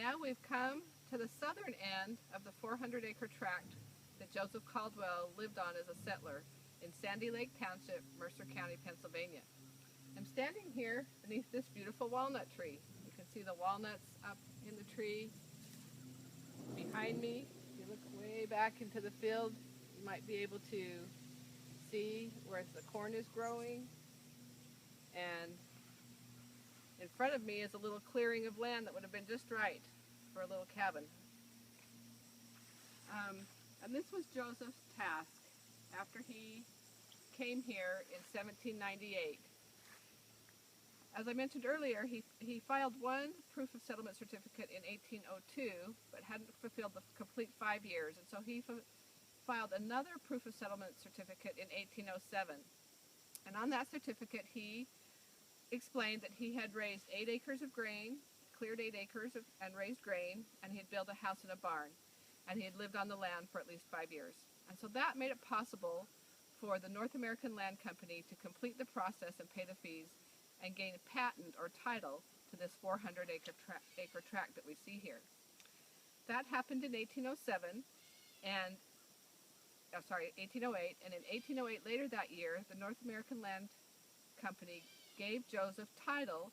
now we've come to the southern end of the 400-acre tract that Joseph Caldwell lived on as a settler in Sandy Lake Township, Mercer County, Pennsylvania. I'm standing here beneath this beautiful walnut tree. You can see the walnuts up in the tree behind me. If you look way back into the field, you might be able to see where the corn is growing. And in front of me is a little clearing of land that would have been just right for a little cabin. And this was Joseph's task after he came here in 1798. As I mentioned earlier, he filed one proof of settlement certificate in 1802, but hadn't fulfilled the complete 5 years, and so he filed another proof of settlement certificate in 1807. And on that certificate, he explained that he had raised 8 acres of grain, cleared 8 acres and raised grain, and he had built a house and a barn, and he had lived on the land for at least 5 years. And so that made it possible for the North American Land Company to complete the process and pay the fees and gain a patent or title to this 400-acre tract that we see here. That happened in 1807, and 1808, and in 1808, later that year, the North American Land Company gave Joseph title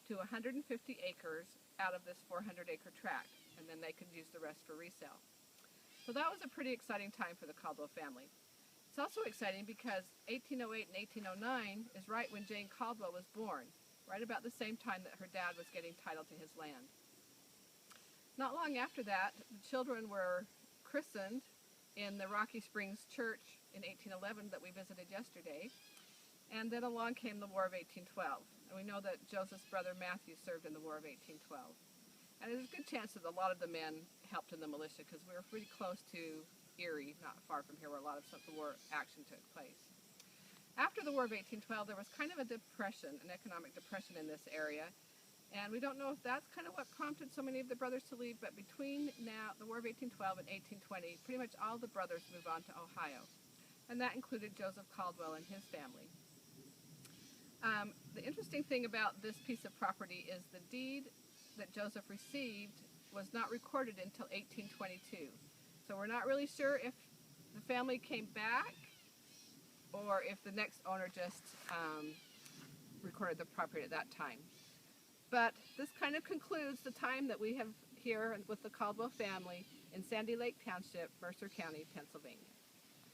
to 150 acres out of this 400-acre tract, and then they could use the rest for resale. So that was a pretty exciting time for the Caldwell family. It's also exciting because 1808 and 1809 is right when Jane Caldwell was born, right about the same time that her dad was getting title to his land. Not long after that, the children were christened in the Rocky Springs Church in 1811 that we visited yesterday, and then along came the War of 1812. And we know that Joseph's brother Matthew served in the War of 1812. And there's a good chance that a lot of the men helped in the militia because we were pretty close to Erie, not far from here, where a lot of the war action took place. After the War of 1812, there was kind of a depression, an economic depression in this area. And we don't know if that's kind of what prompted so many of the brothers to leave, but between now, the War of 1812 and 1820, pretty much all the brothers moved on to Ohio. And that included Joseph Caldwell and his family. The interesting thing about this piece of property is the deed that Joseph received was not recorded until 1822. So we're not really sure if the family came back or if the next owner just recorded the property at that time. But this kind of concludes the time that we have here with the Caldwell family in Sandy Lake Township, Mercer County, Pennsylvania.